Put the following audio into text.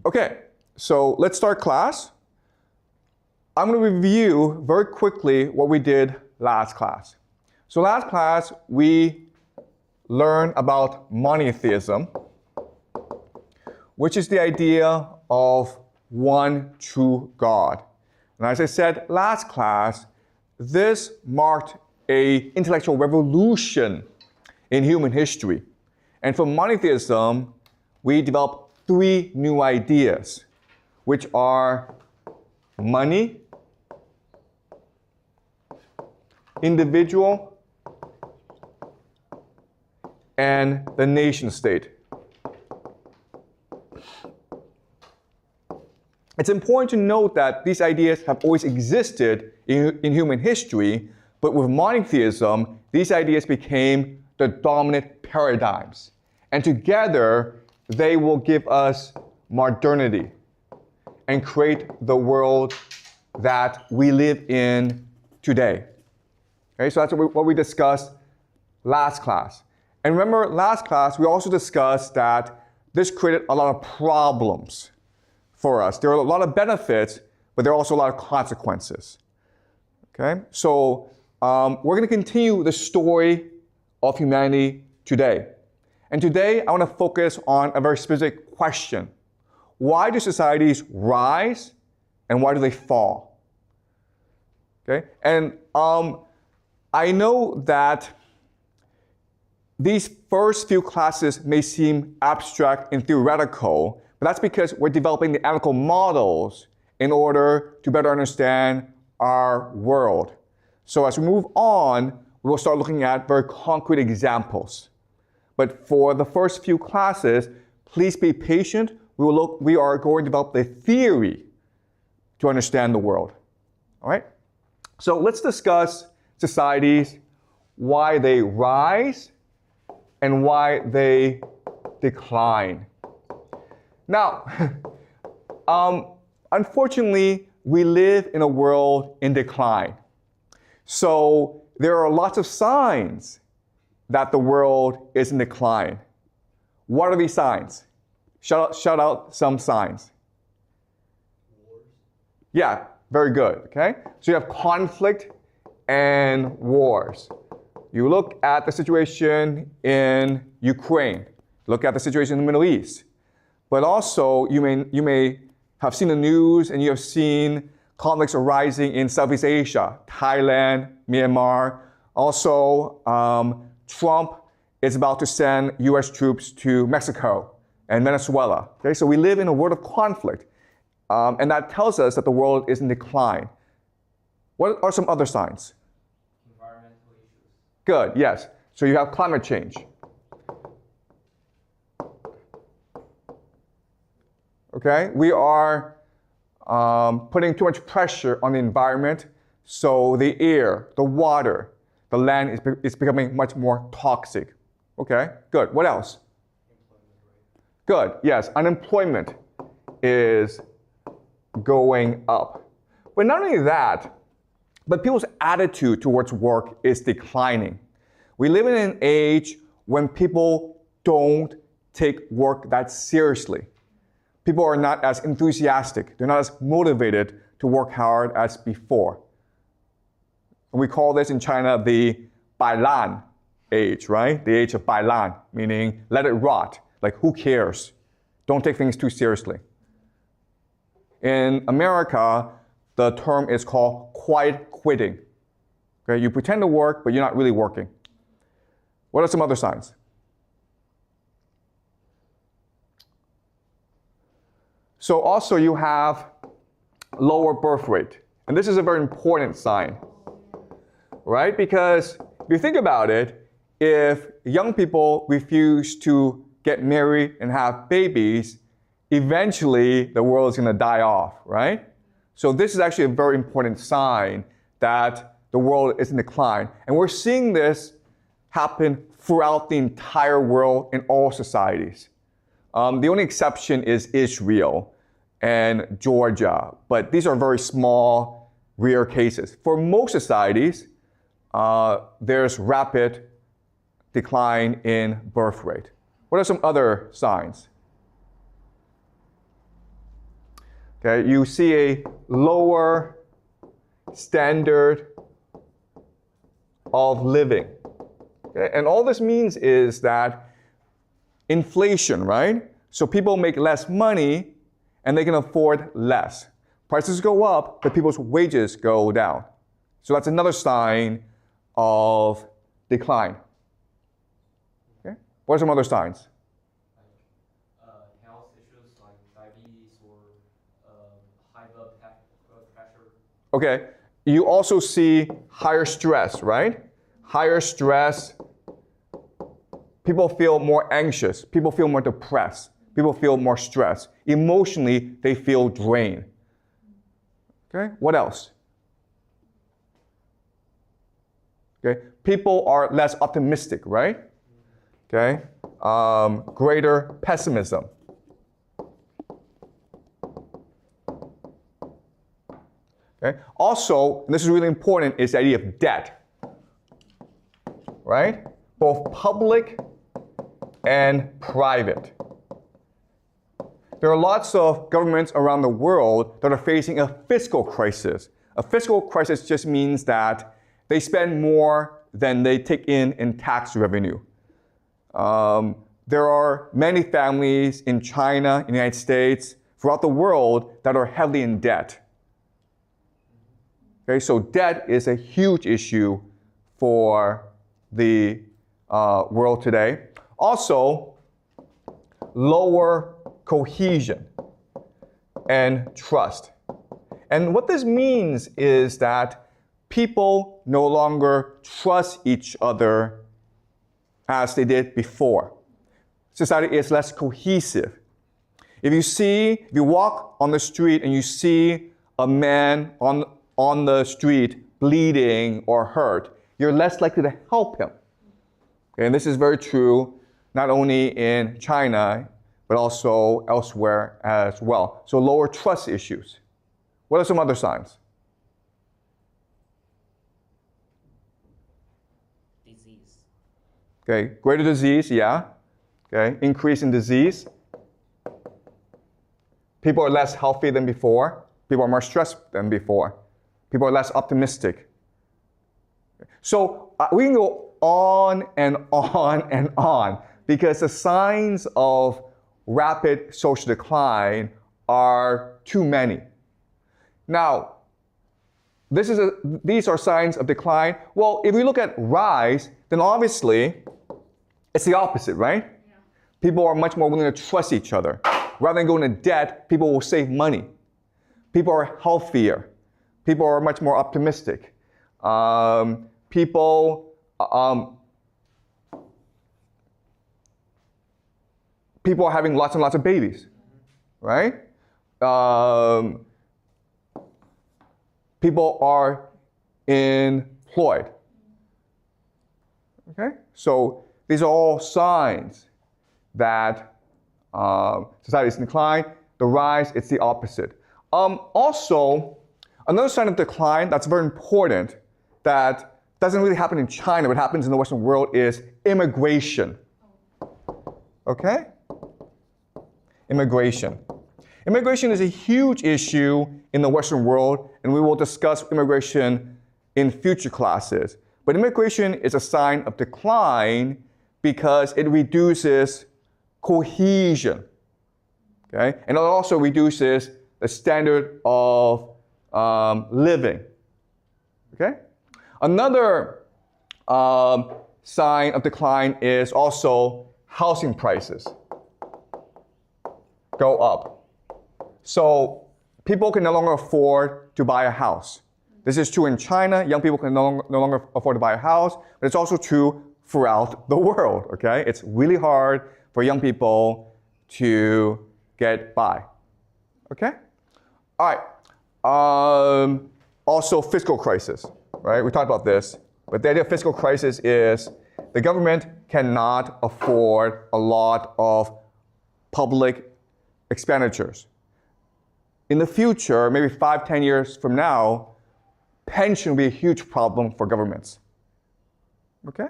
Okay, so let's start class. I'm going to review very quickly what we did last class. So last class, we learned about monotheism, which is the idea of one true God. And as I said last class, this marked an intellectual revolution in human history. And from monotheism, we developed three new ideas, which are money, individual, and the nation state. It's important to note that these ideas have always existed in human history, but with monotheism, these ideas became the dominant paradigms. And together, they will give us modernity and create the world that we live in today. Okay, so that's what we discussed last class. And remember, last class, we also discussed that this created a lot of problems for us. There are a lot of benefits, but there are also a lot of consequences. Okay, so we're going to continue the story of humanity today. And today, I want to focus on a very specific question. Why do societies rise and why do they fall? Okay, and I know that these first few classes may seem abstract and theoretical, but that's because we're developing the analytical models in order to better understand our world. So as we move on, we will start looking at very concrete examples. But for the first few classes, please be patient. We are going to develop the theory to understand the world. All right? So let's discuss societies, why they rise, and why they decline. Now, unfortunately, we live in a world in decline. So there are lots of signs that the world is in decline. What are these signs? Shout out some signs. Wars. Yeah, very good, okay? So you have conflict and wars. You look at the situation in Ukraine, look at the situation in the Middle East. But also, you may have seen the news and you have seen conflicts arising in Southeast Asia, Thailand, Myanmar. Also, Trump is about to send US troops to Mexico and Venezuela. Okay, so we live in a world of conflict. And that tells us that the world is in decline. What are some other signs? Environmental issues. Good, yes. So you have climate change. Okay, we are putting too much pressure on the environment, so the air, the water, the land is becoming much more toxic. Okay, good. What else? Good, yes. Unemployment is going up. But not only that, but people's attitude towards work is declining. We live in an age when people don't take work that seriously. People are not as enthusiastic. They're not as motivated to work hard as before. And we call this in China the Bailan age, right? The age of Bailan, meaning let it rot. Like, who cares? Don't take things too seriously. In America, the term is called quiet quitting. Okay, you pretend to work, but you're not really working. What are some other signs? So also you have lower birth rate. And this is a very important sign, right? Because if you think about it, if young people refuse to get married and have babies, eventually the world is going to die off, right? So this is actually a very important sign that the world is in decline. And we're seeing this happen throughout the entire world in all societies. The only exception is Israel and Georgia, but these are very small, rare cases. For most societies, there's rapid decline in birth rate. What are some other signs? Okay, you see a lower standard of living. Okay? And all this means is that inflation, right? So people make less money and they can afford less. Prices go up, but people's wages go down. So that's another sign of decline. Okay? What are some other signs? Health issues like diabetes or high blood pressure. Okay, you also see higher stress, right? Higher stress, people feel more anxious, people feel more depressed, people feel more stressed. Emotionally, they feel drained. Okay, what else? Okay, people are less optimistic, right? Okay, greater pessimism. Okay. Also, and this is really important, is the idea of debt. Right? Both public and private. There are lots of governments around the world that are facing a fiscal crisis. A fiscal crisis just means that they spend more than they take in tax revenue. There are many families in China, in the United States, throughout the world that are heavily in debt. Okay, so debt is a huge issue for the world today. Also, lower cohesion and trust. And what this means is that people no longer trust each other as they did before. Society is less cohesive. If you walk on the street and you see a man on the street bleeding or hurt, you're less likely to help him. Okay, and this is very true not only in China, but also elsewhere as well. So lower trust issues. What are some other signs? Disease. Okay, greater disease, yeah. Okay, increase in disease. People are less healthy than before. People are more stressed than before. People are less optimistic. So we can go on and on and on because the signs of rapid social decline are too many. Now, these are signs of decline. Well, if we look at rise, then obviously it's the opposite, right? Yeah. People are much more willing to trust each other. Rather than going into debt, people will save money. People are healthier. People are much more optimistic. People are having lots and lots of babies, right? People are employed. Okay? So these are all signs that society is in decline. The rise, it's the opposite. Also, another sign of decline that's very important that doesn't really happen in China, but happens in the Western world is immigration. Okay? Immigration. Immigration is a huge issue in the Western world, and we will discuss immigration in future classes. But immigration is a sign of decline because it reduces cohesion. Okay? And it also reduces the standard of living. Okay? Another sign of decline is also housing prices go up. So people can no longer afford to buy a house. This is true in China. Young people can no longer afford to buy a house, but it's also true throughout the world. Okay? It's really hard for young people to get by. Okay? All right. Also, fiscal crisis. Right? We talked about this. But the idea of fiscal crisis is the government cannot afford a lot of public expenditures. In the future, maybe 5-10 years from now, pension will be a huge problem for governments. Okay?